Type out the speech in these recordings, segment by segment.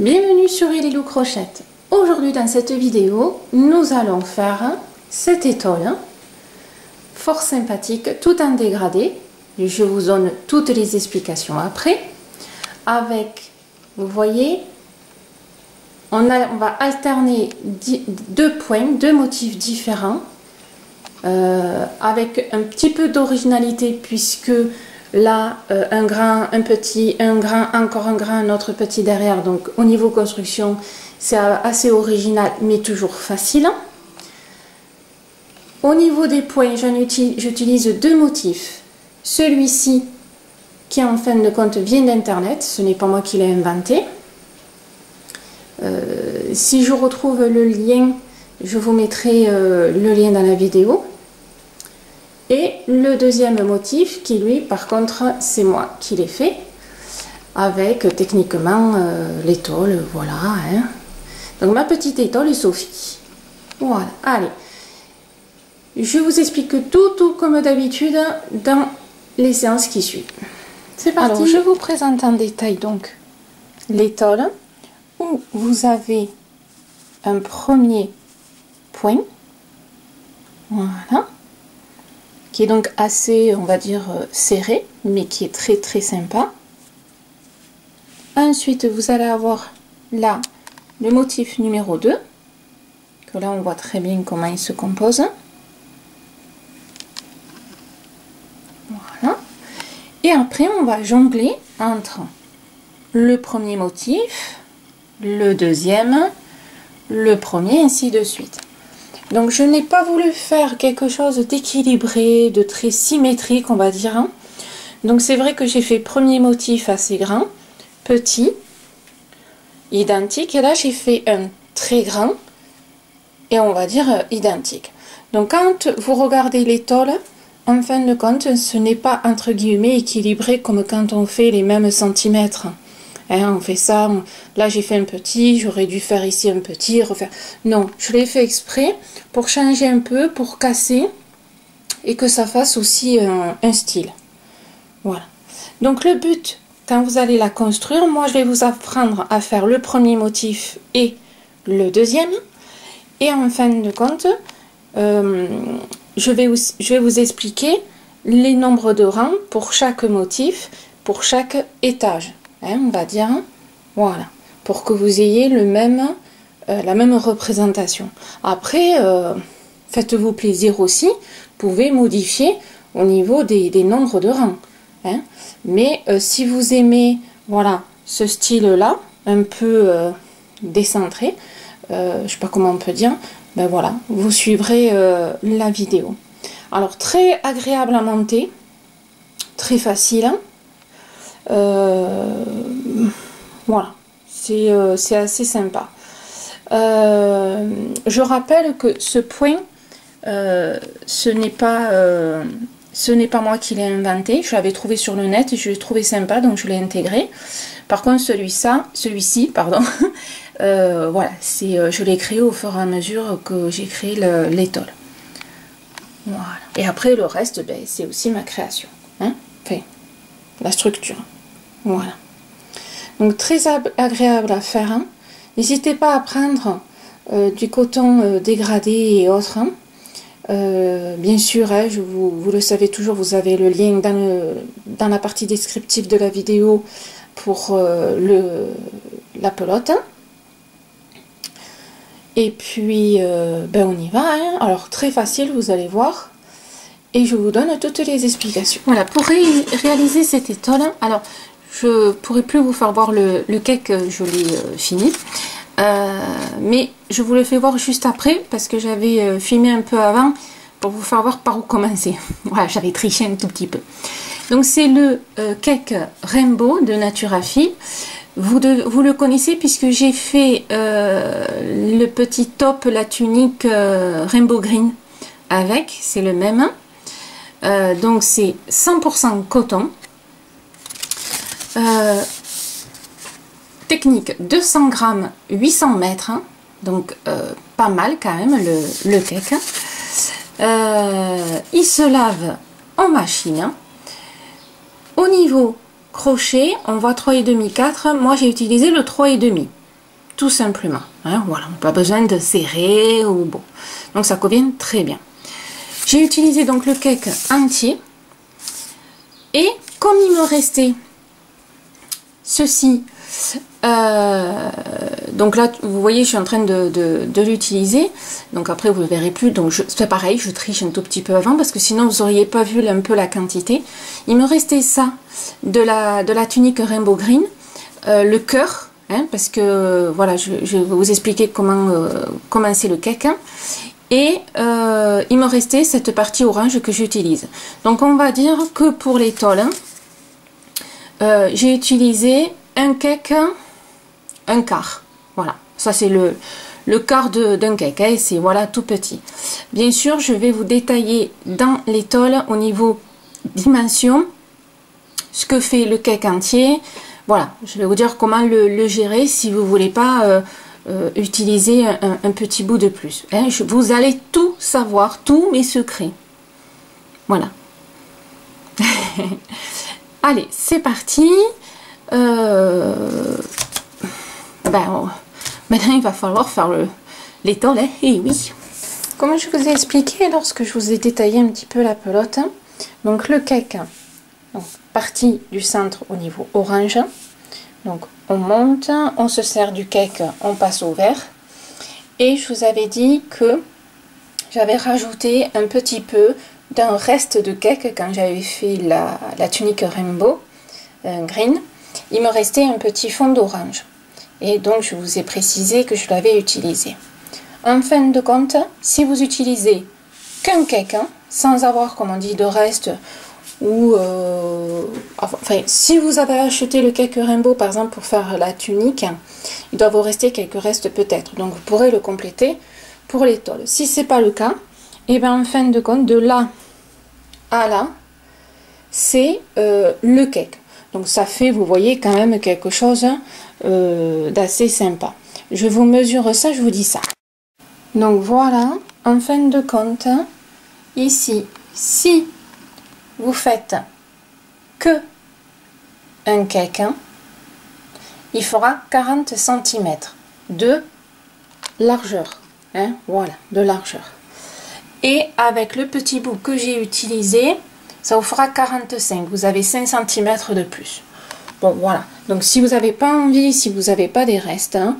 Bienvenue sur Elilou Crochette. Aujourd'hui dans cette vidéo, nous allons faire cette étole fort sympathique, tout en dégradé. Je vous donne toutes les explications après. Avec, vous voyez, on va alterner deux points, deux motifs différents, avec un petit peu d'originalité puisque là, un grain, un petit, un grain, encore un grain, un autre petit derrière. Donc au niveau construction, c'est assez original, mais toujours facile. Au niveau des points, j'utilise deux motifs. Celui-ci, qui en fin de compte vient d'internet, ce n'est pas moi qui l'ai inventé. Si je retrouve le lien, je vous mettrai le lien dans la vidéo. Et le deuxième motif, qui lui, par contre, c'est moi qui l'ai fait, avec techniquement l'étole, voilà. Hein. Donc ma petite étole Sophie. Voilà, allez. Je vous explique tout comme d'habitude dans les séances qui suivent. C'est parti. Alors, je vous présente en détail donc l'étole, où vous avez un premier point. Voilà. Qui est donc assez, on va dire, serré, mais qui est très sympa. Ensuite, vous allez avoir là le motif numéro 2, que là on voit très bien comment il se compose. Voilà. Et après, on va jongler entre le premier motif, le deuxième, le premier, ainsi de suite. Donc je n'ai pas voulu faire quelque chose d'équilibré, de très symétrique, on va dire. Donc c'est vrai que j'ai fait premier motif assez grand, petit, identique. Et là j'ai fait un très grand, et on va dire identique. Donc quand vous regardez l'étole, en fin de compte, ce n'est pas entre guillemets équilibré comme quand on fait les mêmes centimètres. Hein, on fait ça, là j'ai fait un petit, j'aurais dû faire ici un petit, refaire. Non, je l'ai fait exprès pour changer un peu, pour casser et que ça fasse aussi un style. Voilà. Donc le but, quand vous allez la construire, moi je vais vous apprendre à faire le premier motif et le deuxième. Et en fin de compte, je vais vous expliquer les nombres de rangs pour chaque motif, pour chaque étage. Hein, on va dire, voilà, pour que vous ayez la même représentation. Après, faites-vous plaisir aussi, vous pouvez modifier au niveau des nombres de rangs. Hein. Mais si vous aimez, voilà, ce style-là, un peu décentré, je sais pas comment on peut dire, ben voilà, vous suivrez la vidéo. Alors, très agréable à monter, très facile. Hein. Voilà, c'est assez sympa. Je rappelle que ce point, ce n'est pas moi qui l'ai inventé. Je l'avais trouvé sur le net et je l'ai trouvé sympa, donc je l'ai intégré. Par contre, celui-ci, pardon, voilà, je l'ai créé au fur et à mesure que j'ai créé l'étole. Voilà. Et après, le reste, ben, c'est aussi ma création. Hein, enfin, la structure. Voilà. Donc très agréable à faire. Hein. N'hésitez pas à prendre du coton dégradé et autres. Hein. Bien sûr, hein, vous le savez toujours, vous avez le lien dans la partie descriptive de la vidéo pour la pelote. Hein. Et puis, ben on y va. Hein. Alors très facile, vous allez voir. Et je vous donne toutes les explications. Voilà, pour réaliser cette étole, alors je pourrais plus vous faire voir le cake, je l'ai fini. Mais je vous le fais voir juste après parce que j'avais filmé un peu avant pour vous faire voir par où commencer. Voilà, j'avais triché un tout petit peu. Donc c'est le cake Rainbow de Naturafi. Vous le connaissez puisque j'ai fait le petit top, la tunique Rainbow Green avec, c'est le même. Donc c'est 100% coton. Technique 200 grammes, 800 mètres. Hein, donc pas mal quand même le cake. Il se lave en machine. Au niveau crochet, on voit 3,5, 4. Moi j'ai utilisé le 3,5. tout simplement. Hein, voilà, pas besoin de serrer ou bon. Donc ça convient très bien. J'ai utilisé donc le cake entier. Et comme il me restait ceci, donc là vous voyez je suis en train de l'utiliser, donc après vous ne le verrez plus, donc c'est pareil, je triche un tout petit peu avant parce que sinon vous n'auriez pas vu un peu la quantité. Il me restait ça de la tunique Rainbow Green, le cœur, hein, parce que voilà je vais vous expliquer comment c'est le cake, hein, et il me restait cette partie orange que j'utilise. Donc on va dire que pour l'étole, j'ai utilisé un cake, un quart. Voilà, ça c'est le quart d'un cake, hein, c'est voilà tout petit. Bien sûr, je vais vous détailler dans l'étole au niveau dimension ce que fait le cake entier. Voilà, je vais vous dire comment le gérer si vous voulez pas utiliser un petit bout de plus. Hein. Vous allez tout savoir, tous mes secrets. Voilà. Allez, c'est parti. Maintenant, il va falloir faire l'étole. Hein. Et oui. Comme je vous ai expliqué lorsque je vous ai détaillé un petit peu la pelote, hein, donc le cake, donc partie du centre au niveau orange. Donc on monte, on se sert du cake, on passe au vert. Et je vous avais dit que j'avais rajouté un petit peu d'un reste de cake quand j'avais fait la tunique Rainbow Green. Il me restait un petit fond d'orange. Et donc je vous ai précisé que je l'avais utilisé. En fin de compte, si vous utilisez qu'un cake, hein, sans avoir, comme on dit, de reste, ou enfin, si vous avez acheté le cake Rainbow par exemple pour faire la tunique, il doit vous rester quelques restes peut-être, donc vous pourrez le compléter pour l'étole. Si c'est pas le cas, et bien en fin de compte, de là à là, c'est le cake. Donc ça fait, vous voyez, quand même quelque chose d'assez sympa. Je vous mesure ça, je vous dis ça. Donc voilà, en fin de compte, ici, si vous faites que un cake, hein, il fera 40 cm de largeur. Hein, voilà, de largeur. Et avec le petit bout que j'ai utilisé, ça vous fera 45. Vous avez 5 cm de plus. Bon, voilà. Donc, si vous n'avez pas envie, si vous n'avez pas des restes, hein,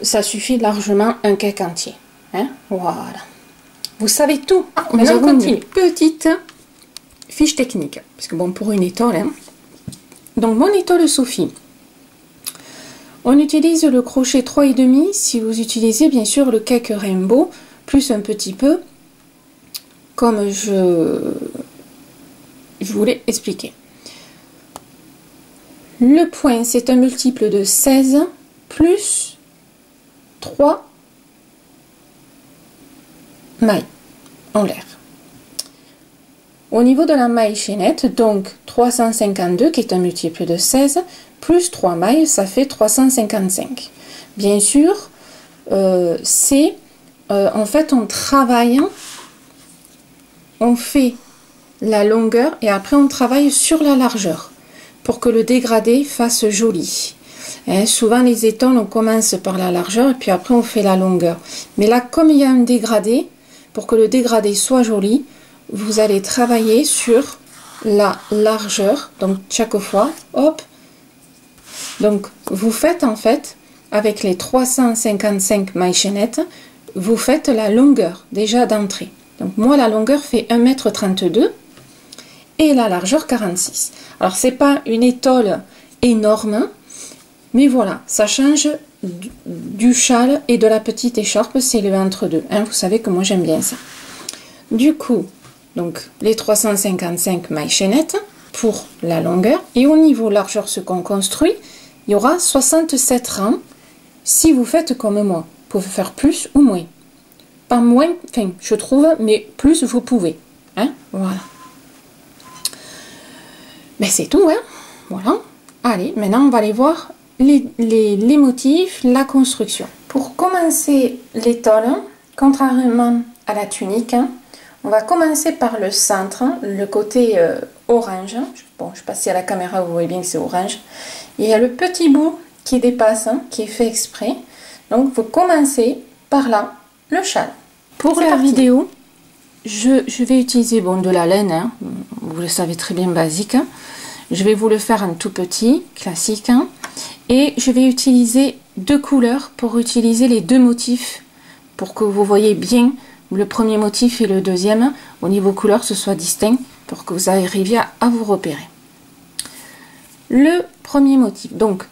ça suffit largement un cake entier. Hein, voilà. Vous savez tout. Maintenant, on continue. Petite fiche technique. Parce que bon, pour une étole, hein. Donc, mon étole Sophie. On utilise le crochet 3,5 si vous utilisez bien sûr le cake Rainbow, plus un petit peu, comme je vous l'ai expliqué. Le point, c'est un multiple de 16 plus 3 mailles en l'air. Au niveau de la maille chaînette, donc 352 qui est un multiple de 16 plus 3 mailles, ça fait 355. Bien sûr, c'est en fait on travaille, on fait la longueur et après on travaille sur la largeur pour que le dégradé fasse joli. Hein, souvent les étoles on commence par la largeur et puis après on fait la longueur. Mais là comme il y a un dégradé, pour que le dégradé soit joli, vous allez travailler sur la largeur, donc chaque fois, hop. Donc vous faites en fait, avec les 355 mailles chaînettes, vous faites la longueur déjà d'entrée. Donc moi la longueur fait 1,32 m et la largeur 46. Alors c'est pas une étole énorme, mais voilà, ça change du châle et de la petite écharpe, c'est le entre deux. Hein, vous savez que moi j'aime bien ça. Du coup, donc les 355 mailles chaînettes pour la longueur, et au niveau largeur ce qu'on construit, il y aura 67 rangs si vous faites comme moi. Vous pouvez faire plus ou moins. Pas moins, enfin je trouve, mais plus vous pouvez. Hein, voilà. Mais c'est tout, hein. Voilà. Allez, maintenant on va aller voir les motifs, la construction. Pour commencer l'étole, contrairement à la tunique, on va commencer par le centre, le côté orange. Bon, je passe à la caméra, vous voyez bien que c'est orange. Il y a le petit bout qui dépasse, qui est fait exprès. Donc vous commencez par là le châle. Pour la vidéo, je vais utiliser de la laine, hein, vous le savez très bien, basique. Je vais vous le faire en tout petit, classique, hein, et je vais utiliser deux couleurs pour utiliser les deux motifs, pour que vous voyez bien le premier motif et le deuxième, au niveau couleur, ce soit distinct, pour que vous arriviez à vous repérer. Le premier motif, donc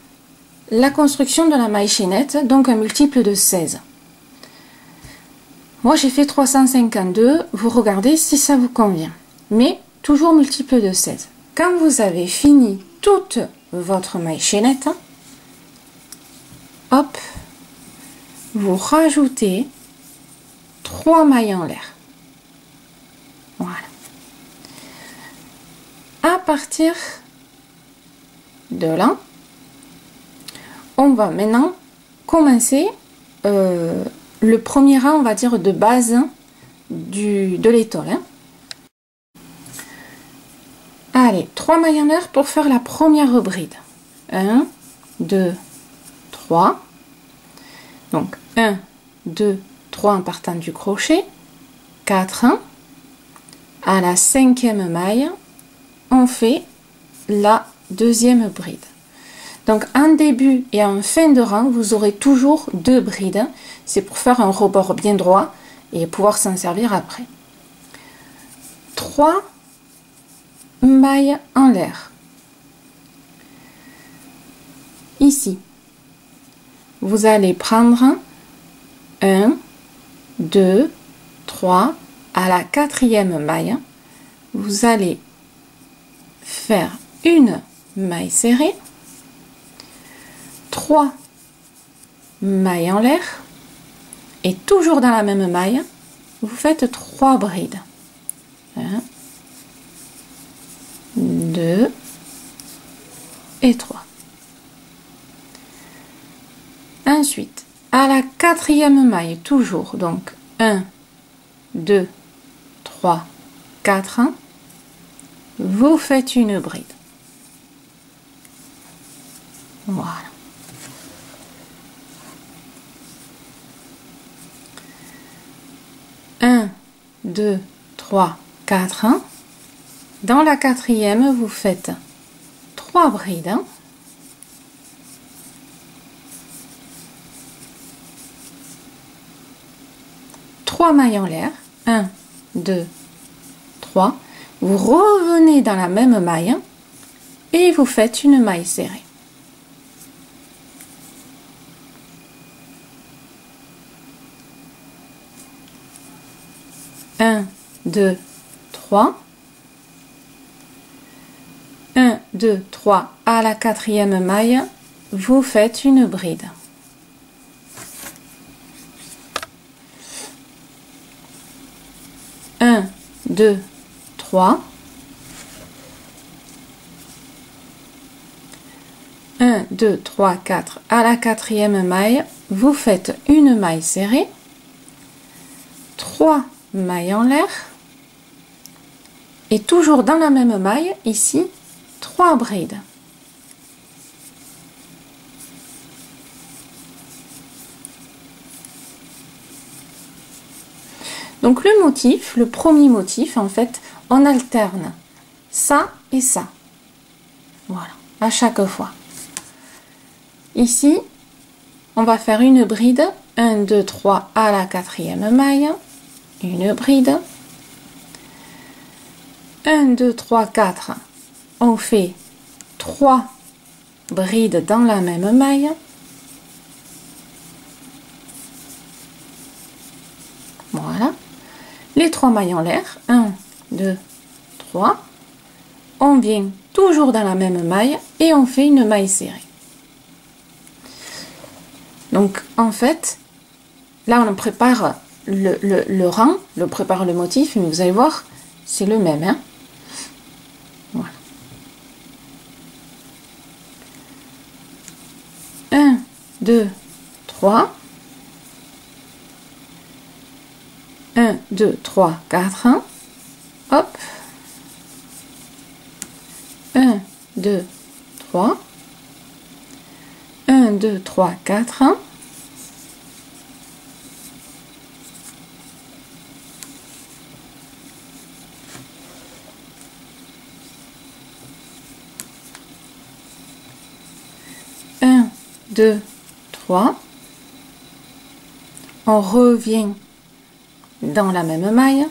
la construction de la maille chaînette, donc un multiple de 16. Moi j'ai fait 352, vous regardez si ça vous convient, mais toujours multiple de 16. Quand vous avez fini toute votre maille chaînette, hop, vous rajoutez 3 mailles en l'air. Voilà. À partir de là, on va maintenant commencer le premier rang, on va dire, de base de l'étole. Hein. Allez, 3 mailles en l'air pour faire la première bride. 1, 2, 3. Donc 1, 2, 3 en partant du crochet. 4. À la 5e maille, on fait la deuxième bride. Donc en début et en fin de rang, vous aurez toujours 2 brides. C'est pour faire un rebord bien droit et pouvoir s'en servir après. 3 mailles en l'air. Ici, vous allez prendre 1, 2, 3. À la 4e maille, vous allez faire une maille serrée, 3 mailles en l'air, et toujours dans la même maille, vous faites 3 brides. 1, 2 et 3. Ensuite, à la 4e maille, toujours, donc 1, 2, 3, 4, vous faites une bride. Voilà. Un, 2, 3, 4. Dans la 4e, vous faites 3 brides. 3 mailles en l'air. 1, 2, 3. Vous revenez dans la même maille et vous faites une maille serrée. Un, 2, 3. 1, 2, 3. À la 4e maille, vous faites une bride. Un, 2, 3. 1, 2, 3, 4. À la 4e maille, vous faites une maille serrée, 3 mailles en l'air, et toujours dans la même maille, ici, 3 brides. Donc le motif, le premier motif, en fait, on alterne ça et ça. Voilà, à chaque fois. Ici, on va faire une bride, 1, 2, 3 à la 4e maille, une bride, 1, 2, 3, 4, on fait 3 brides dans la même maille, voilà, les 3 mailles en l'air, 1, 2, 3, on vient toujours dans la même maille et on fait une maille serrée. Donc en fait, là on prépare le rang, on prépare le motif, mais vous allez voir, c'est le même. Hein, voilà. 1, 2, 3. 1, 2, 3, 4. Hop. 1, 2, 3. 1, 2, 3, 4. 2, 3. On revient dans la même maille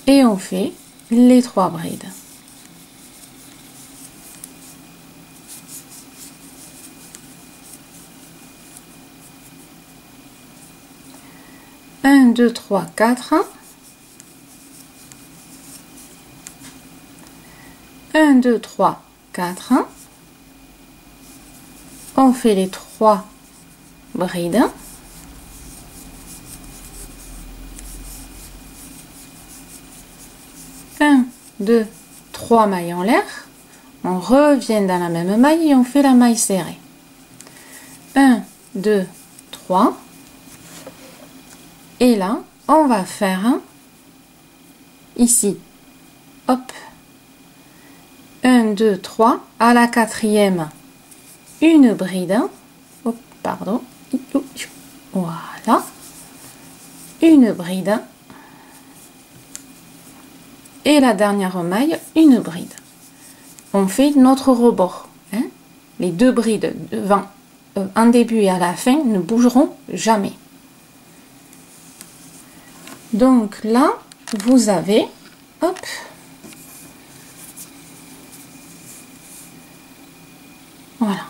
et on fait les 3 brides. Un, 2, 3, 4. 1, 2, 3, 4. On fait les 3 brides. Un, 2, 3 mailles en l'air. On revient dans la même maille et on fait la maille serrée. 1, 2, 3. Et là, on va faire ici, hop, 1, 2, 3, à la 4e, une bride, oh, pardon, voilà, une bride, et la dernière maille, une bride. On fait notre rebord, hein. Les 2 brides devant, en début et à la fin, ne bougeront jamais. Donc là, vous avez, hop, voilà,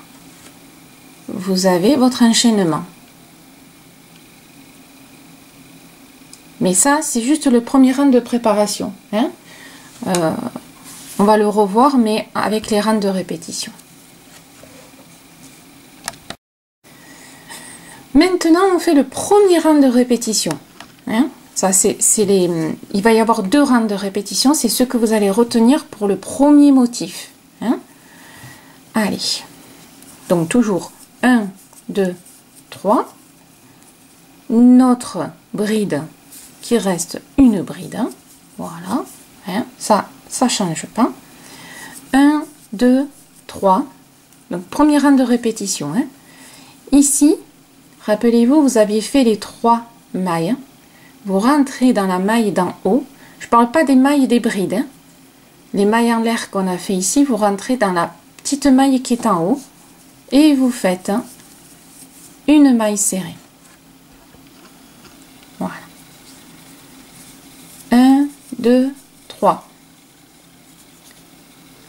vous avez votre enchaînement. Mais ça, c'est juste le premier rang de préparation, hein. On va le revoir, mais avec les rangs de répétition. Maintenant, on fait le premier rang de répétition, hein. Ça, il va y avoir 2 rangs de répétition, c'est ce que vous allez retenir pour le premier motif, hein. Allez, donc toujours 1, 2, 3, notre bride qui reste une bride, voilà, hein, ça change pas. 1, 2, 3, donc premier rang de répétition, hein. Ici, rappelez-vous, vous aviez fait les 3 mailles. Vous rentrez dans la maille d'en haut. Je ne parle pas des mailles des brides, hein. Les mailles en l'air qu'on a fait ici, vous rentrez dans la petite maille qui est en haut et vous faites une maille serrée. Voilà. 1, 2, 3.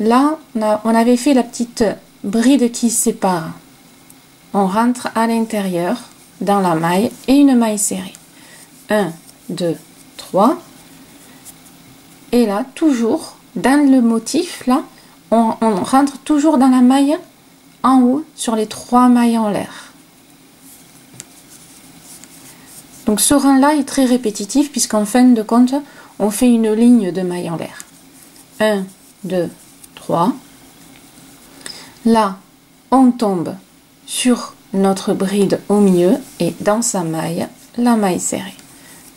Là, on avait fait la petite bride qui sépare. On rentre à l'intérieur dans la maille et une maille serrée. 1, 2, 3. Et là, toujours dans le motif, là, on rentre toujours dans la maille en haut sur les 3 mailles en l'air. Donc ce rang-là est très répétitif puisqu'en fin de compte, on fait une ligne de mailles en l'air. 1, 2, 3. Là, on tombe sur notre bride au milieu et dans sa maille, la maille serrée.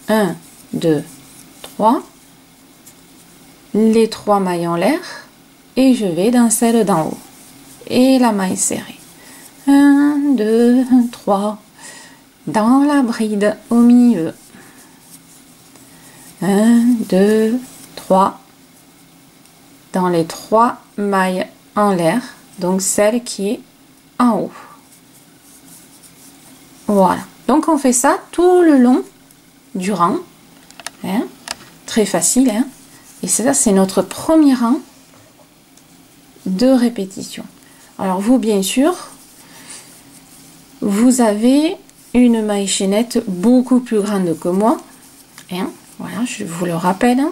1, 2, 3, les 3 mailles en l'air et je vais dans celle d'en haut et la maille serrée. 1, 2, 3, dans la bride au milieu. 1, 2, 3, dans les 3 mailles en l'air, donc celle qui est en haut. Voilà, donc on fait ça tout le long du rang, hein, très facile, hein, et ça c'est notre premier rang de répétition. Alors vous, bien sûr, vous avez une maille chaînette beaucoup plus grande que moi, hein, voilà, je vous le rappelle.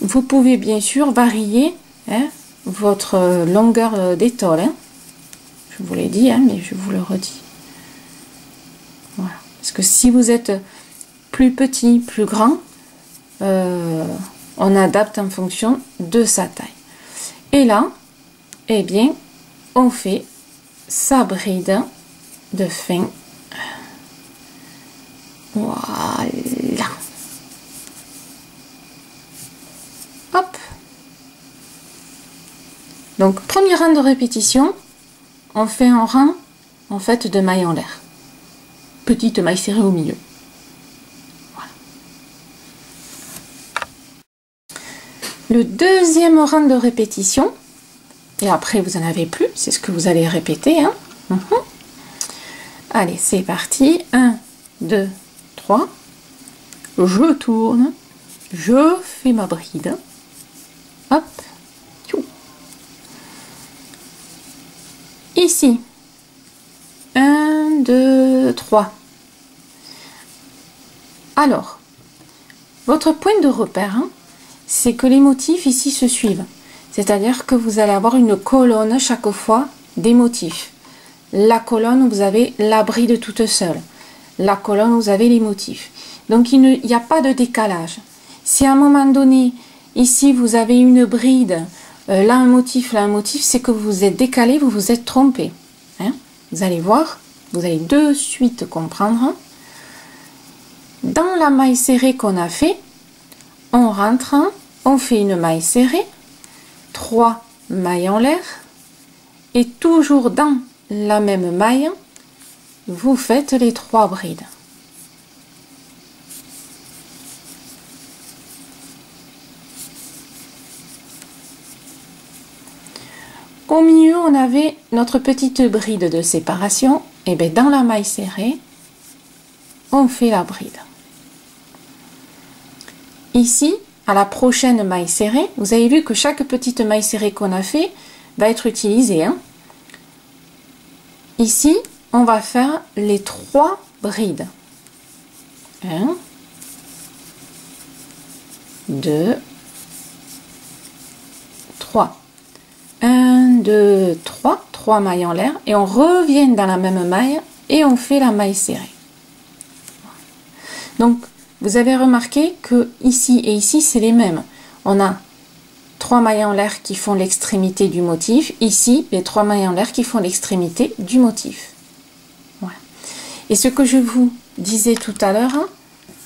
Vous pouvez bien sûr varier, hein, votre longueur d'étole, hein. Je vous l'ai dit, hein, mais je vous le redis. Voilà. Parce que si vous êtes plus petit, plus grand, on adapte en fonction de sa taille. Et là, eh bien, on fait sa bride de fin. Voilà. Hop. Donc, premier rang de répétition, on fait un rang en fait de mailles en l'air. Petite maille serrée au milieu. Voilà. Le deuxième rang de répétition, Et après, vous n'en avez plus. C'est ce que vous allez répéter. Hein. Allez, c'est parti. 1, 2, 3. Je tourne. Je fais ma bride. Hop. Ici. 1, 2, 3. Alors, votre point de repère, hein, c'est que les motifs ici se suivent. C'est-à-dire que vous allez avoir une colonne chaque fois des motifs. La colonne où vous avez la bride toute seule. La colonne où vous avez les motifs. Donc il n'y a pas de décalage. Si à un moment donné, ici vous avez une bride, là un motif, c'est que vous vous êtes décalé, vous vous êtes trompé. Hein? Vous allez voir, vous allez de suite comprendre. Dans la maille serrée qu'on a fait, on rentre, on fait une maille serrée, 3 mailles en l'air, et toujours dans la même maille, vous faites les 3 brides. Au milieu, on avait notre petite bride de séparation, et bien dans la maille serrée, on fait la bride. Ici, à la prochaine maille serrée, vous avez vu que chaque petite maille serrée qu'on a fait va être utilisée. Hein. Ici, on va faire les 3 brides. 1, 2, 3. 1, 2, 3. 3 mailles en l'air. Et on revient dans la même maille et on fait la maille serrée. Donc, vous avez remarqué que ici et ici, c'est les mêmes. On a 3 mailles en l'air qui font l'extrémité du motif. Ici, les 3 mailles en l'air qui font l'extrémité du motif. Voilà. Et ce que je vous disais tout à l'heure, hein,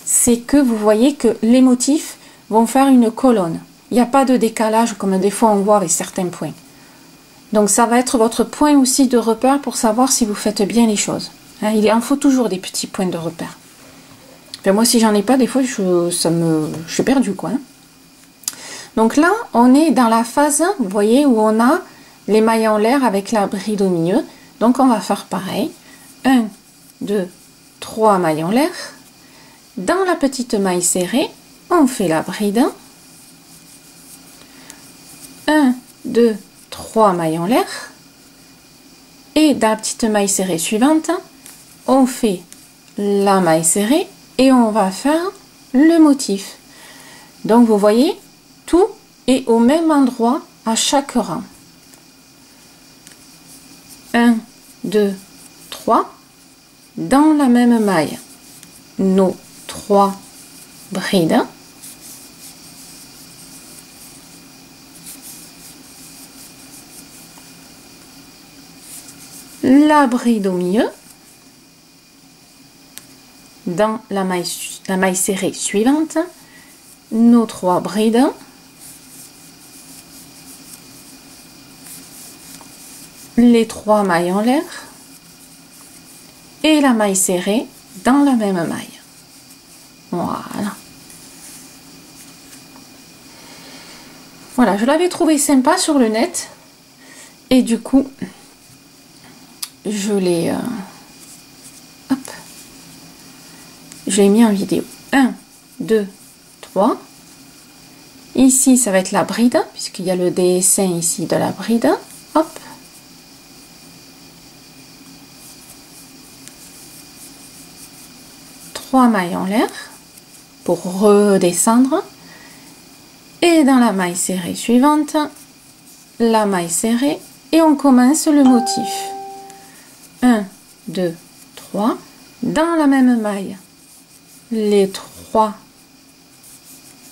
c'est que vous voyez que les motifs vont faire une colonne. Il n'y a pas de décalage comme des fois on voit avec certains points. Donc ça va être votre point aussi de repère pour savoir si vous faites bien les choses. Hein, il en faut toujours des petits points de repère. Enfin, moi, si j'en ai pas, des fois, je suis perdue, quoi. Hein. Donc là, on est dans la phase, vous voyez, où on a les mailles en l'air avec la bride au milieu. Donc, on va faire pareil. 1, 2, 3 mailles en l'air. Dans la petite maille serrée, on fait la bride. 1, 2, 3 mailles en l'air. Et dans la petite maille serrée suivante, on fait la maille serrée. Et on va faire le motif. Donc vous voyez, tout est au même endroit à chaque rang. 1, 2, 3. Dans la même maille, nos 3 brides. La bride au milieu. Dans la maille serrée suivante, nos 3 brides, les 3 mailles en l'air et la maille serrée dans la même maille. Voilà. Voilà, je l'avais trouvé sympa sur le net et du coup, je l'ai mis en vidéo. 1, 2, 3. Ici, ça va être la bride, puisqu'il y a le dessin ici de la bride. Hop. Trois mailles en l'air pour redescendre. Et dans la maille serrée suivante, la maille serrée. Et on commence le motif. 1, 2, 3. Dans la même maille, les 3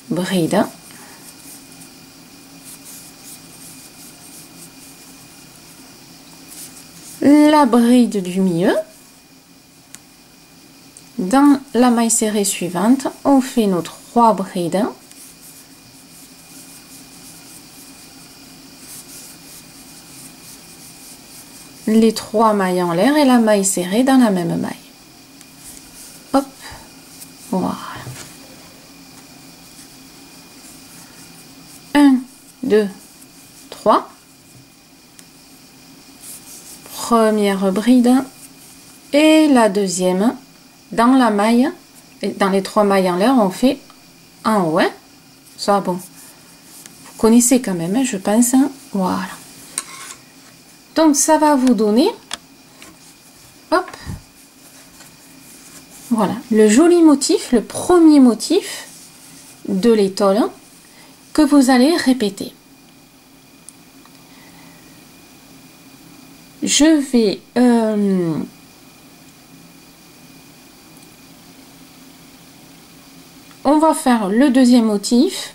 brides. La bride du milieu. Dans la maille serrée suivante, on fait nos 3 brides. Les 3 mailles en l'air et la maille serrée dans la même maille. Hop, voilà. 1, 2, 3. première bride et la deuxième dans la maille, et dans les 3 mailles en l'air, on fait en haut, hein. Ça, bon, vous connaissez quand même, hein, je pense, hein. Voilà. Donc ça va vous donner, hop, voilà, le joli motif, le premier motif de l'étole que vous allez répéter. Je vais on va faire le deuxième motif.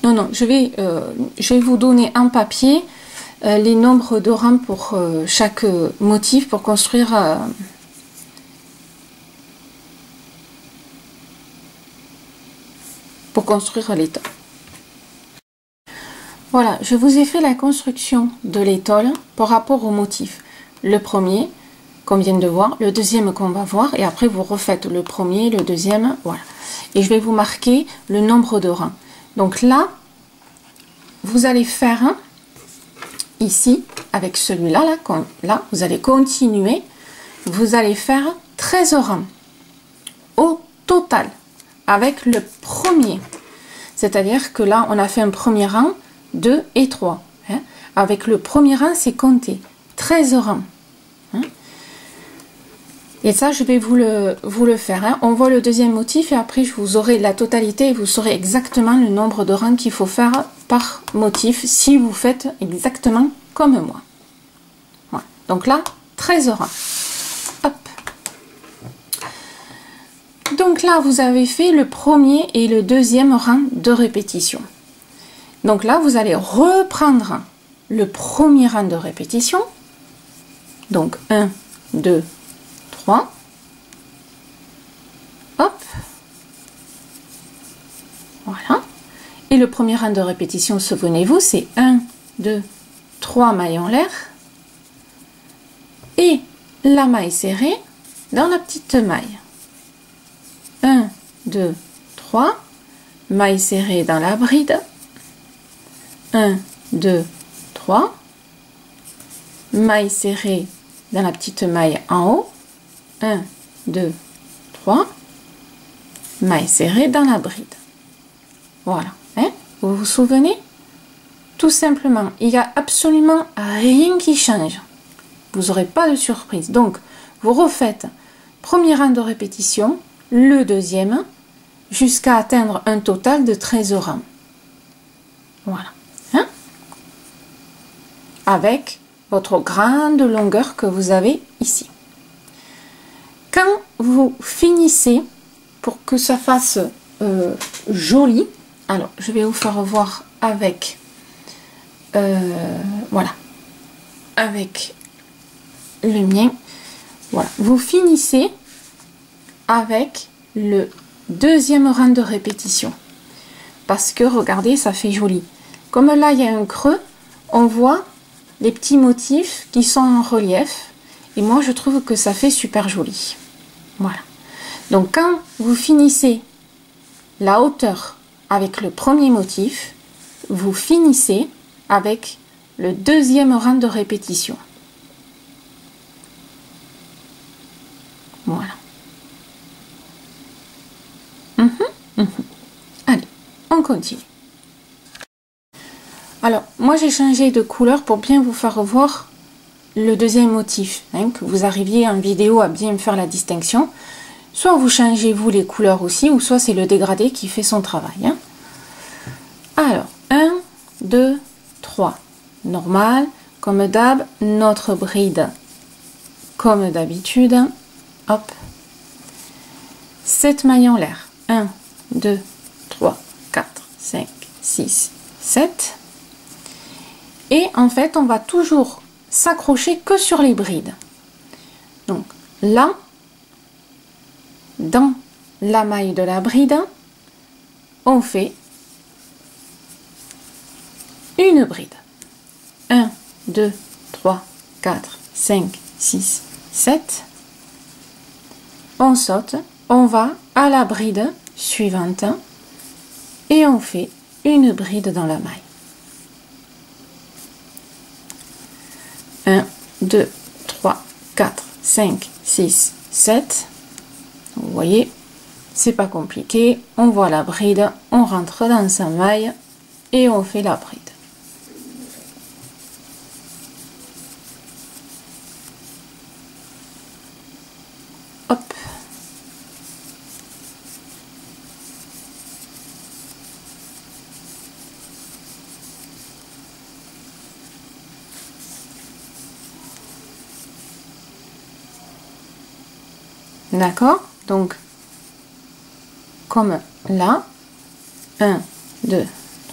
Non, je vais vous donner un papier les nombres de rangs pour chaque motif pour construire l'étole. Voilà, je vous ai fait la construction de l'étole par rapport au motif. Le premier qu'on vient de voir, le deuxième qu'on va voir, et après vous refaites le premier, le deuxième, voilà. Et je vais vous marquer le nombre de rangs. Donc là, vous allez faire ici, avec celui-là, là, vous allez continuer, vous allez faire 13 rangs au total, avec le premier. C'est-à-dire que là, on a fait un premier rang, 2 et 3. Hein. Avec le premier rang, c'est compté 13 rangs. Hein. Et ça, je vais vous le faire. Hein. On voit le deuxième motif et après, je vous aurai la totalité et vous saurez exactement le nombre de rangs qu'il faut faire par motif si vous faites exactement comme moi. Voilà. Donc là, 13 rangs. Hop. Donc là, vous avez fait le premier et le deuxième rang de répétition. Donc là, vous allez reprendre le premier rang de répétition. Donc 1, 2, 3. Hop. Voilà. Et le premier rang de répétition, souvenez-vous, c'est 1, 2, 3 mailles en l'air. Et la maille serrée dans la petite maille. 1, 2, 3. Maille serrée dans la bride. 1, 2, 3. Maille serrée dans la petite maille en haut. 1, 2, 3. Maille serrée dans la bride. Voilà. Hein? Vous vous souvenez? Tout simplement, il n'y a absolument rien qui change. Vous n'aurez pas de surprise. Donc, vous refaites premier rang de répétition, le deuxième, jusqu'à atteindre un total de 13 rangs. Voilà. Hein? Avec votre grande longueur que vous avez ici. Quand vous finissez, pour que ça fasse joli, alors je vais vous faire voir avec voilà, avec le mien. Voilà, vous finissez avec le deuxième rang de répétition parce que regardez, ça fait joli. Comme là il y a un creux, on voit les petits motifs qui sont en relief et moi je trouve que ça fait super joli. Voilà, donc quand vous finissez la hauteur avec le premier motif, vous finissez avec le deuxième rang de répétition. Voilà. Allez, on continue. Alors, moi j'ai changé de couleur pour bien vous faire voir le deuxième motif, hein, que vous arriviez en vidéo à bien faire la distinction. Soit vous changez vous les couleurs aussi, ou soit c'est le dégradé qui fait son travail. Hein. Alors, 1, 2, 3. Normal, comme d'hab, notre bride, comme d'habitude. Hop. 7 mailles en l'air. 1, 2, 3, 4, 5, 6, 7. Et en fait, on va toujours s'accrocher que sur les brides. Donc là, dans la maille de la bride, on fait une bride. 1, 2, 3, 4, 5, 6, 7. On saute, on va à la bride suivante et on fait une bride dans la maille. 2, 3, 4, 5, 6, 7. Vous voyez, c'est pas compliqué. On voit la bride, on rentre dans sa maille et on fait la bride. Hop. D'accord? Donc, comme là, 1, 2,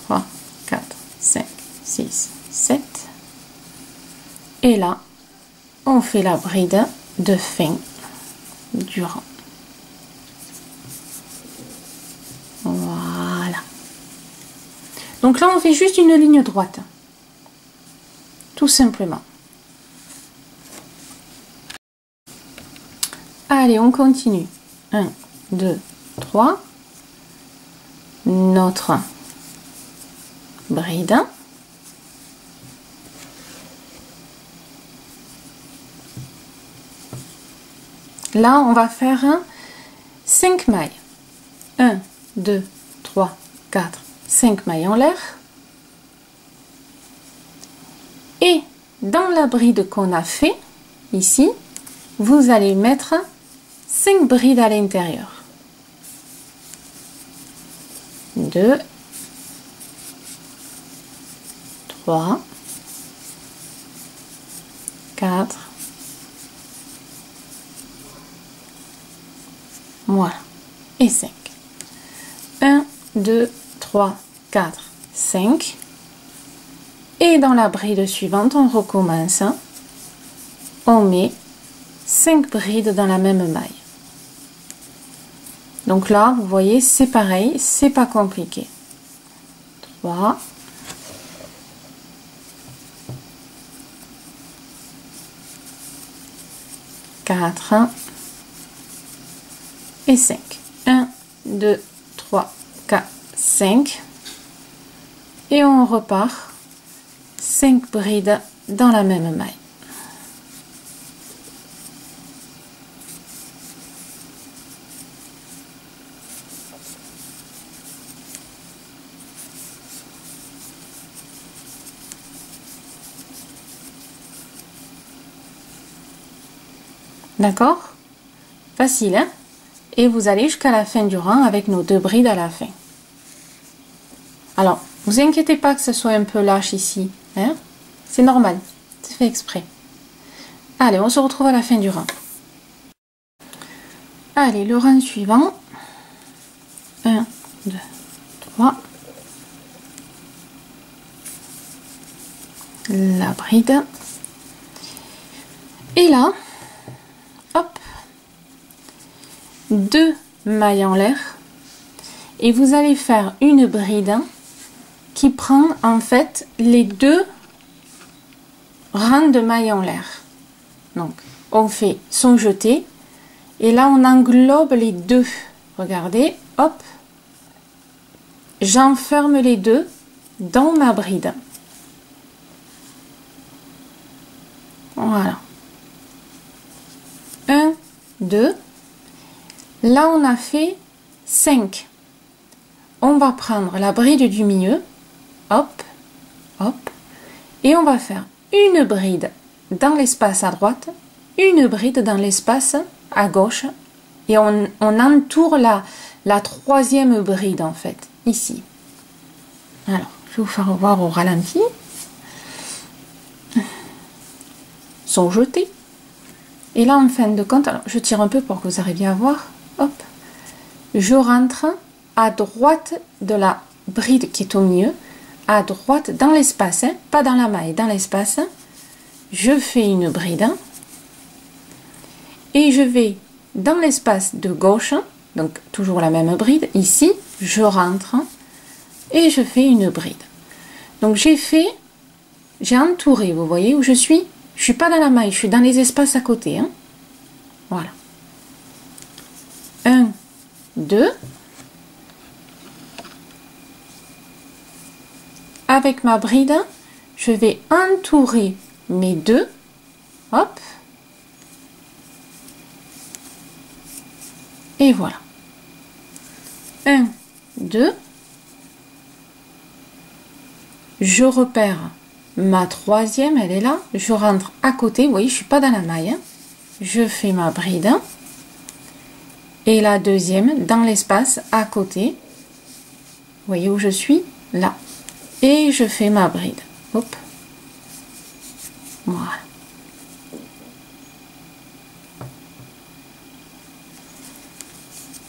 3, 4, 5, 6, 7. Et là, on fait la bride de fin du rang. Voilà. Donc là, on fait juste une ligne droite. Tout simplement. Allez, on continue. 1, 2, 3. Notre bride. Là, on va faire 5 mailles. 1, 2, 3, 4, 5 mailles en l'air. Et dans la bride qu'on a fait, ici, vous allez mettre 5 brides à l'intérieur. 2, 3, 4, voilà, et 5. 1, 2, 3, 4, 5. Et dans la bride suivante, on recommence. On met 5 brides dans la même maille. Donc là, vous voyez, c'est pareil, c'est pas compliqué. 3, 4 et 5. 1, 2, 3, 4, 5. Et on repart 5 brides dans la même maille. D'accord? Facile, hein? Et vous allez jusqu'à la fin du rang avec nos 2 brides à la fin. Alors, vous inquiétez pas que ce soit un peu lâche ici, hein? C'est normal, c'est fait exprès. Allez, on se retrouve à la fin du rang. Allez, le rang suivant. 1, 2, 3. La bride. Et là, hop, 2 mailles en l'air. Et vous allez faire une bride qui prend en fait les 2 rangs de mailles en l'air. Donc, on fait son jeté. Et là, on englobe les 2. Regardez, hop. J'enferme les 2 dans ma bride. Voilà. 1, 2. Là, on a fait 5. On va prendre la bride du milieu. Hop, hop. Et on va faire une bride dans l'espace à droite, une bride dans l'espace à gauche. Et on entoure la 3e bride, en fait, ici. Alors, je vais vous faire voir au ralenti. Sont jetés. Et là, en fin de compte, alors, je tire un peu pour que vous arriviez à voir. Hop. Je rentre à droite de la bride qui est au milieu, à droite dans l'espace, hein, pas dans la maille, dans l'espace. Je fais une bride. Et je vais dans l'espace de gauche, donc toujours la même bride. Ici, je rentre et je fais une bride. Donc j'ai entouré, vous voyez où je suis pas dans la maille, je suis dans les espaces à côté, hein. Voilà. 1, 2. Avec ma bride, je vais entourer mes 2. hop, et voilà. 1, 2, je repère ma troisième, elle est là, je rentre à côté, vous voyez, je suis pas dans la maille, hein. Je fais ma bride, et la deuxième dans l'espace à côté, vous voyez où je suis, là, et je fais ma bride, hop, voilà.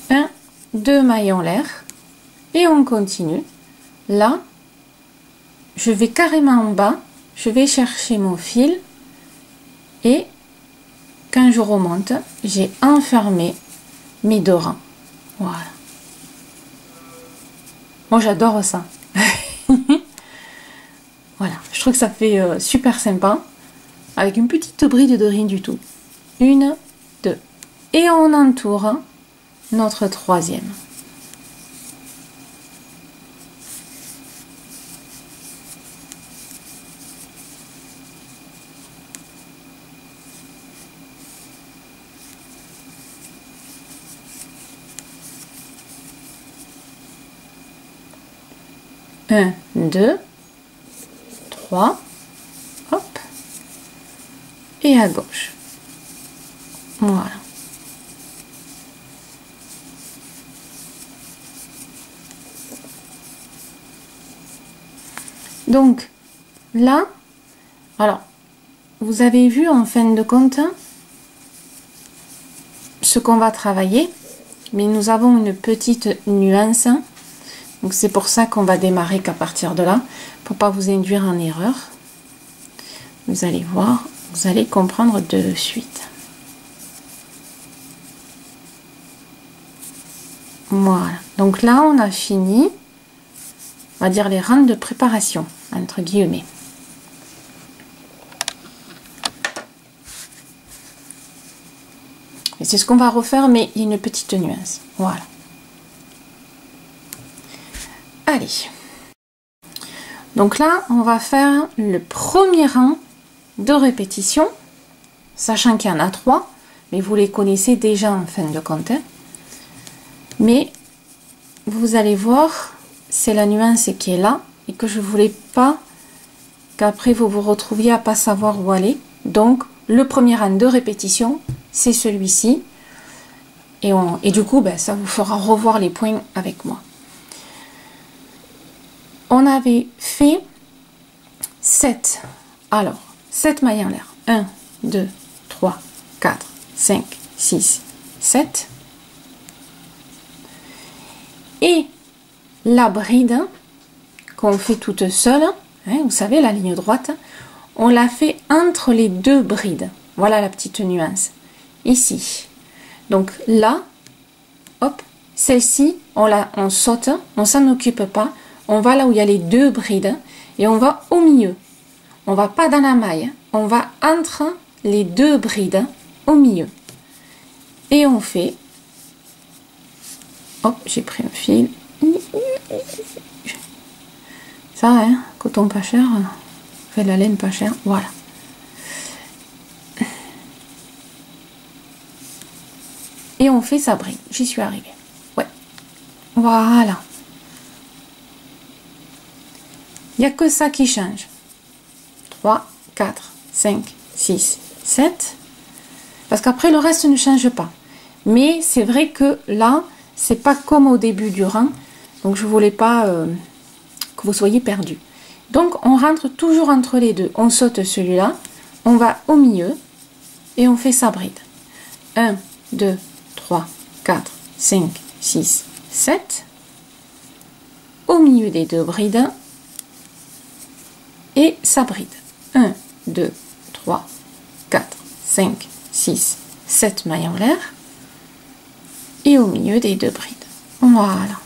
Un, deux mailles en l'air, et on continue. Là, je vais carrément en bas, je vais chercher mon fil, et quand je remonte, j'ai enfermé mes 2 rangs. Voilà. Moi, j'adore ça. Voilà, je trouve que ça fait super sympa, avec une petite bride de rien du tout. 1, 2. Et on entoure notre troisième. Un, 2, 3, hop, et à gauche. Voilà. Donc, là, alors, vous avez vu en fin de compte ce qu'on va travailler, mais nous avons une petite nuance. Donc c'est pour ça qu'on va démarrer qu'à partir de là, pour pas vous induire en erreur. Vous allez voir, vous allez comprendre de suite. Voilà, donc là on a fini, on va dire les rangs de préparation, entre guillemets. Et c'est ce qu'on va refaire, mais il y a une petite nuance. Voilà. Allez. Donc là, on va faire le premier rang de répétition, sachant qu'il y en a 3, mais vous les connaissez déjà en fin de compte. Mais vous allez voir, c'est la nuance qui est là, et que je voulais pas qu'après vous vous retrouviez à pas savoir où aller. Donc, le premier rang de répétition, c'est celui-ci. Et du coup, ben, ça vous fera revoir les points avec moi. On avait fait 7. Alors, 7 mailles en l'air. 1, 2, 3, 4, 5, 6, 7. Et la bride qu'on fait toute seule, hein, vous savez, la ligne droite, on l'a fait entre les 2 brides. Voilà la petite nuance. Ici. Donc là, hop, celle-ci, on saute, on s'en occupe pas. On va là où il y a les 2 brides et on va au milieu. On va pas dans la maille, on va entre les 2 brides au milieu. Et on fait, hop, j'ai pris un fil. Ça, hein, coton pas cher, fait de la laine pas cher, voilà. Et on fait sa bride, j'y suis arrivée. Ouais, voilà. Il n'y a que ça qui change. 3, 4, 5, 6, 7. Parce qu'après, le reste ne change pas. Mais c'est vrai que là, c'est pas comme au début du rang. Donc, je voulais pas que vous soyez perdus. Donc, on rentre toujours entre les 2. On saute celui-là. On va au milieu. Et on fait sa bride. 1, 2, 3, 4, 5, 6, 7. Au milieu des 2 brides. Et sa bride. 1, 2, 3, 4, 5, 6, 7 mailles en l'air. Et au milieu des 2 brides. Voilà.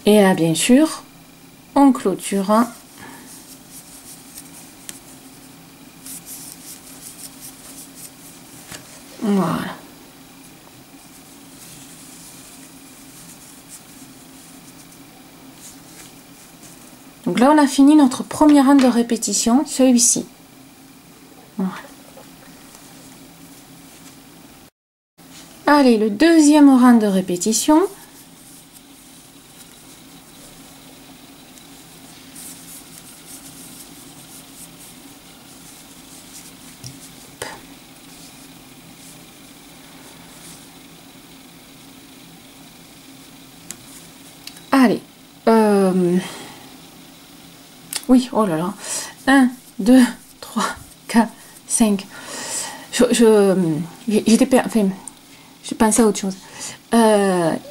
Et là, bien sûr, on clôture Voilà. Donc là, on a fini notre premier rang de répétition, celui-ci. Voilà. Allez, le deuxième rang de répétition. Allez. Oui, oh là là. 1, 2, 3, 4, 5. J'étais... Enfin, je pensais à autre chose.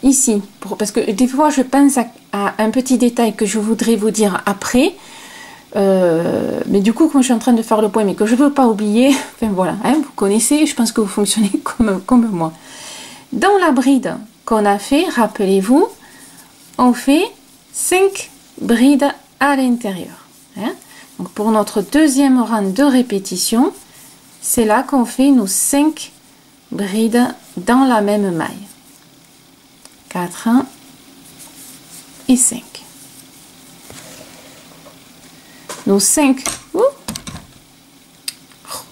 Ici, parce que des fois, je pense à un petit détail que je voudrais vous dire après. Mais du coup, quand je suis en train de faire le point, mais que je ne veux pas oublier, enfin voilà, hein, vous connaissez, je pense que vous fonctionnez comme moi. Dans la bride qu'on a fait, rappelez-vous, on fait 5 brides à l'intérieur. Hein. Donc pour notre deuxième rang de répétition, c'est là qu'on fait nos 5 brides dans la même maille. 4 et 5. Nos 5,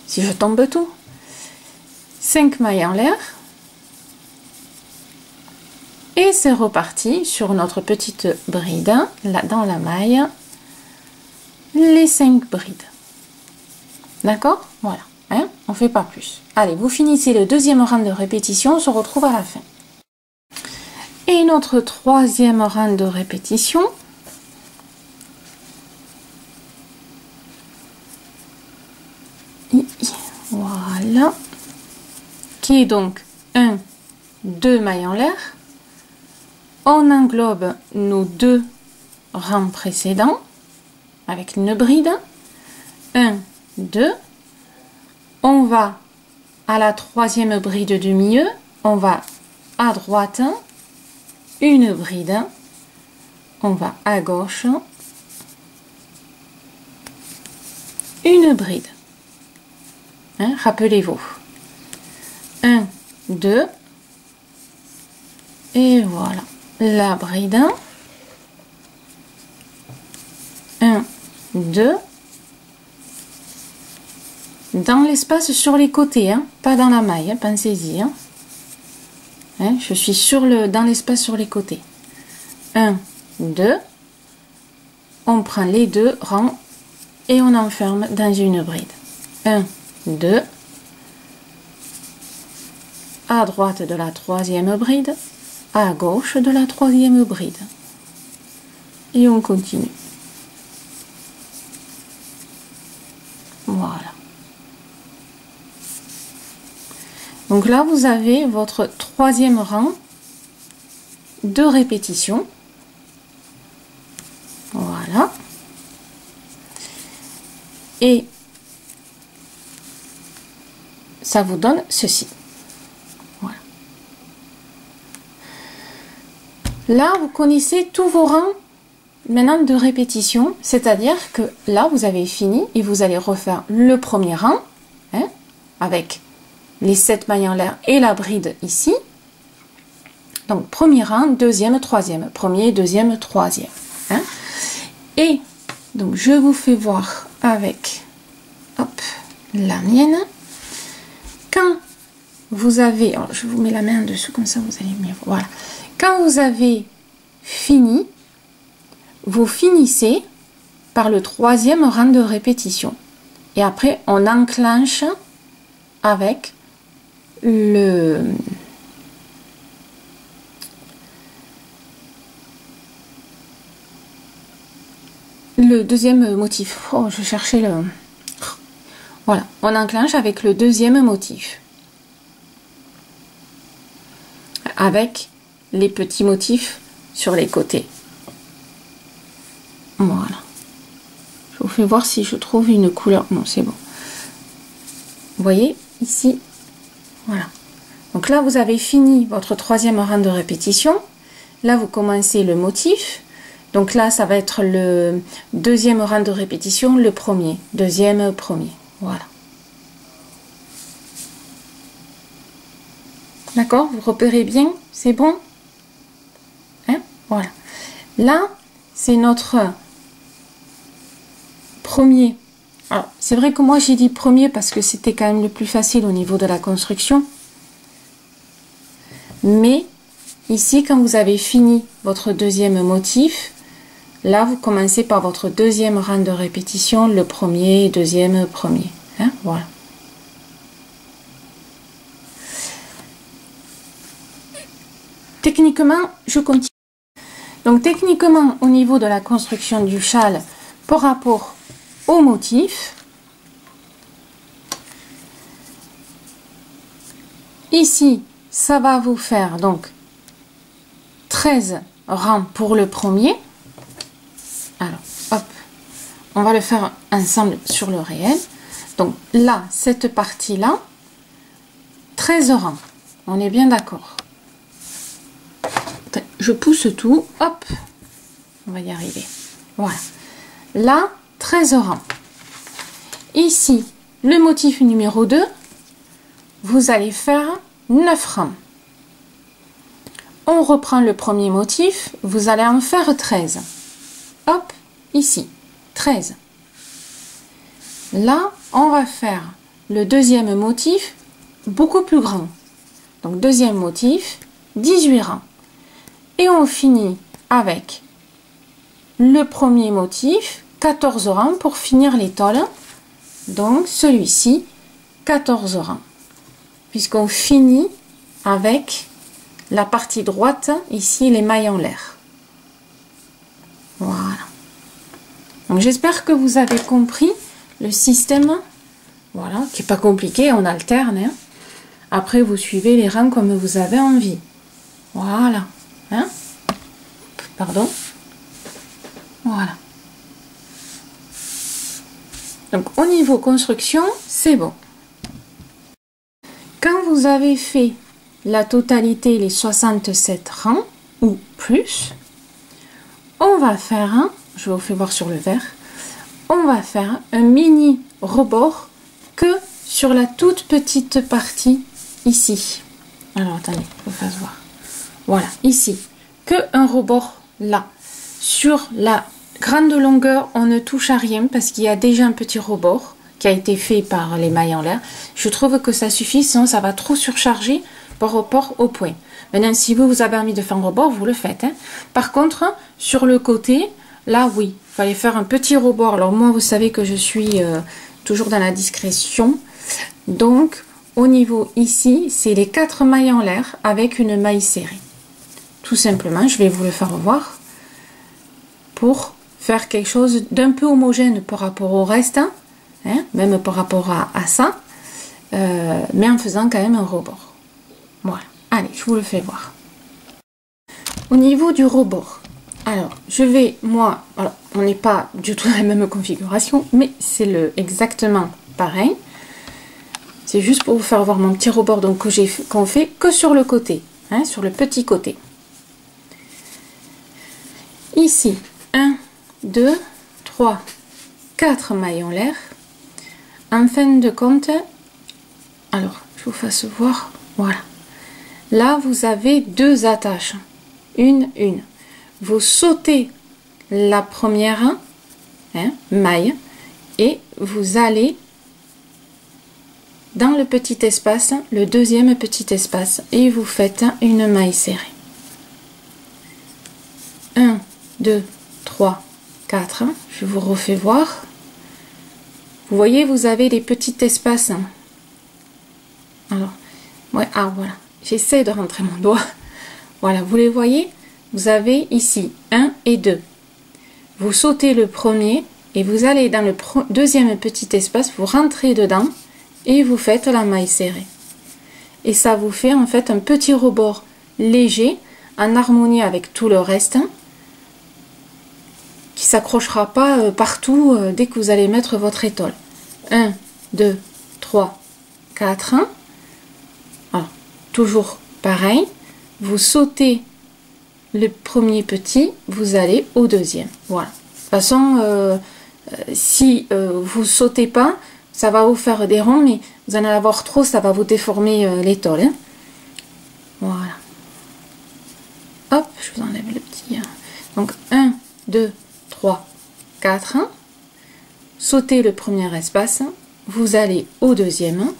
si je tombe tout, 5 mailles en l'air. Et c'est reparti sur notre petite bride, là dans la maille, les 5 brides. D'accord? Voilà, hein? On ne fait pas plus. Allez, vous finissez le deuxième rang de répétition, on se retrouve à la fin. Et notre troisième rang de répétition, voilà, qui est donc 1, 2 mailles en l'air. On englobe nos 2 rangs précédents avec une bride. 1, 2. On va à la troisième bride du milieu. On va à droite. Une bride. On va à gauche. Une bride. Hein, rappelez-vous. 1, 2. Et voilà. La bride. 1, 2. Dans l'espace sur les côtés, hein, pas dans la maille, hein, pensez-y. Hein. Hein, je suis dans l'espace sur les côtés. 1, 2. On prend les 2 rangs et on enferme dans une bride. 1, 2. À droite de la troisième bride. À gauche de la troisième bride. Et on continue. Voilà. Donc là, vous avez votre troisième rang de répétition. Voilà. Et ça vous donne ceci. Voilà. Là, vous connaissez tous vos rangs maintenant de répétition, c'est-à-dire que là, vous avez fini et vous allez refaire le premier rang, hein, avec les 7 mailles en l'air et la bride ici. Donc, premier rang, deuxième, troisième. Premier, deuxième, troisième. Hein. Et donc, je vous fais voir avec hop, la mienne. Quand vous avez... Alors, je vous mets la main dessus, comme ça, vous allez mieux voir. Voilà. Quand vous avez fini, vous finissez par le troisième rang de répétition. Et après, on enclenche avec le deuxième motif. Oh, je cherchais le... Voilà, on enclenche avec le deuxième motif. Avec les petits motifs sur les côtés. Voilà. Je vous fais voir si je trouve une couleur. Non, c'est bon. Vous voyez, ici, voilà. Donc là, vous avez fini votre troisième rang de répétition. Là, vous commencez le motif. Donc là, ça va être le deuxième rang de répétition, le premier. Deuxième, premier. Voilà. D'accord? Vous repérez bien? C'est bon? Hein? Voilà. Là, c'est notre premier. Alors, c'est vrai que moi, j'ai dit premier parce que c'était quand même le plus facile au niveau de la construction. Mais, ici, quand vous avez fini votre deuxième motif, là, vous commencez par votre deuxième rang de répétition, le premier, deuxième, premier. Hein? Voilà. Techniquement, je continue. Donc, techniquement, au niveau de la construction du châle, par rapport au motif, ici, ça va vous faire donc 13 rangs pour le premier. Alors, hop, on va le faire ensemble sur le réel. Donc là, cette partie-là, 13 rangs. On est bien d'accord. Je pousse tout, hop, on va y arriver. Voilà. Là, 13 rangs. Ici, le motif numéro 2, vous allez faire 9 rangs. On reprend le premier motif, vous allez en faire 13. Hop, ici, 13. Là, on va faire le deuxième motif beaucoup plus grand. Donc, deuxième motif, 18 rangs. Et on finit avec le premier motif, 14 rangs pour finir l'étole. Donc, celui-ci, 14 rangs. Puisqu'on finit avec la partie droite, ici, les mailles en l'air. Voilà. Donc, j'espère que vous avez compris le système. Voilà, qui n'est pas compliqué, on alterne. Hein. Après, vous suivez les rangs comme vous avez envie. Voilà. Hein? Pardon. Voilà. Donc, au niveau construction, c'est bon. Quand vous avez fait la totalité, les 67 rangs, ou plus, on va faire un, je vous fais voir sur le vert, on va faire un mini rebord que sur la toute petite partie ici. Alors, attendez, je vous fasse voir. Voilà, ici, que un rebord là. Sur la grande longueur, on ne touche à rien parce qu'il y a déjà un petit rebord qui a été fait par les mailles en l'air. Je trouve que ça suffit, sinon ça va trop surcharger par rapport au point. Maintenant, si vous avez envie de faire un rebord, vous le faites. Hein. Par contre, sur le côté, là, oui, il fallait faire un petit rebord. Alors moi, vous savez que je suis toujours dans la discrétion. Donc, au niveau ici, c'est les 4 mailles en l'air avec une maille serrée. Tout simplement, je vais vous le faire voir pour faire quelque chose d'un peu homogène par rapport au reste, hein, même par rapport à ça, mais en faisant quand même un rebord. Voilà, allez, je vous le fais voir. Au niveau du rebord, alors je vais, moi, alors, on n'est pas du tout dans la même configuration, mais c'est exactement pareil. C'est juste pour vous faire voir mon petit rebord qu'on fait que sur le côté, hein, sur le petit côté. Ici, 1, 2, 3, 4 mailles en l'air. En fin de compte, alors, je vous fasse voir, voilà. Là, vous avez 2 attaches, une. Vous sautez la première maille et vous allez dans le petit espace, le deuxième petit espace, et vous faites une maille serrée. 1, 2, 3, 4, je vous refais voir. Vous voyez, vous avez des petits espaces. Alors, ouais, ah voilà, j'essaie de rentrer mon doigt. Voilà, vous les voyez? Vous avez ici 1 et 2. Vous sautez le premier et vous allez dans le deuxième petit espace, vous rentrez dedans et vous faites la maille serrée. Et ça vous fait en fait un petit rebord léger en harmonie avec tout le reste, qui s'accrochera pas partout dès que vous allez mettre votre étole. 1, 2, 3, 4. Alors, toujours pareil, vous sautez le premier petit, vous allez au deuxième. Voilà. De toute façon, si vous sautez pas, ça va vous faire des ronds, mais vous en allez avoir trop, ça va vous déformer l'étole. Hein. je vous enlève le petit. Donc 1, 2, 3, 4. Sautez le premier espace. Vous allez au deuxième.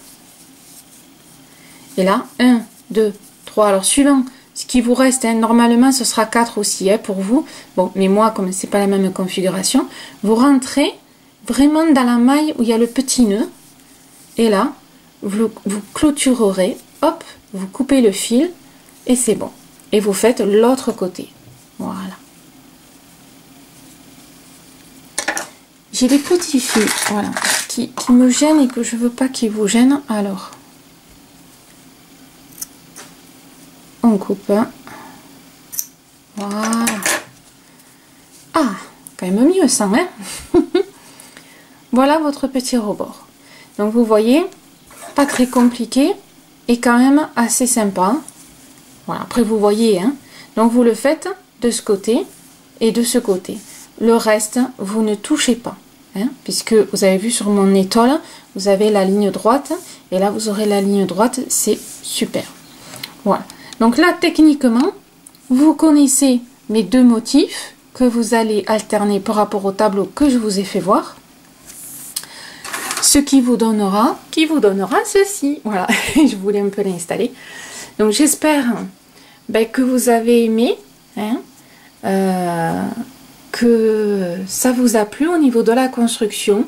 Et là, 1, 2, 3. Alors, suivant ce qui vous reste, hein, normalement, ce sera 4 aussi hein, pour vous. Bon, mais moi, comme c'est pas la même configuration, vous rentrez vraiment dans la maille où il y a le petit nœud. Et là, vous clôturerez. Hop, vous coupez le fil et c'est bon. Et vous faites l'autre côté. Voilà. J'ai des petits fils, voilà, qui me gênent et que je veux pas qu'ils vous gênent. Alors, on coupe. Voilà. Ah, quand même mieux ça, hein. Voilà votre petit rebord. Donc vous voyez, pas très compliqué et quand même assez sympa. Voilà, après vous voyez, hein. Donc vous le faites de ce côté et de ce côté. Le reste, vous ne touchez pas. Hein, puisque vous avez vu sur mon étole, vous avez la ligne droite et là vous aurez la ligne droite, c'est super. Voilà, donc là techniquement vous connaissez mes deux motifs que vous allez alterner par rapport au tableau que je vous ai fait voir, ce qui vous donnera ceci. Voilà, je voulais un peu l'installer. Donc j'espère que vous avez aimé, hein, que ça vous a plu au niveau de la construction.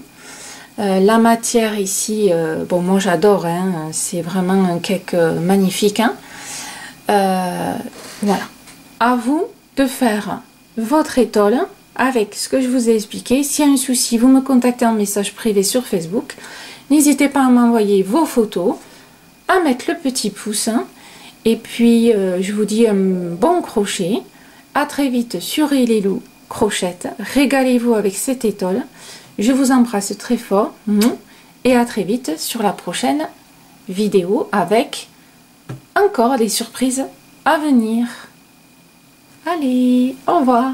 La matière ici, bon moi j'adore, hein, c'est vraiment un cake magnifique. Hein. Voilà, à vous de faire votre étole avec ce que je vous ai expliqué. S'il y a un souci, vous me contactez en message privé sur Facebook. N'hésitez pas à m'envoyer vos photos, à mettre le petit pouce. Hein. Et puis je vous dis un bon crochet. À très vite sur les loups Crochette, régalez-vous avec cette étole. Je vous embrasse très fort et à très vite sur la prochaine vidéo avec encore des surprises à venir. Allez, au revoir.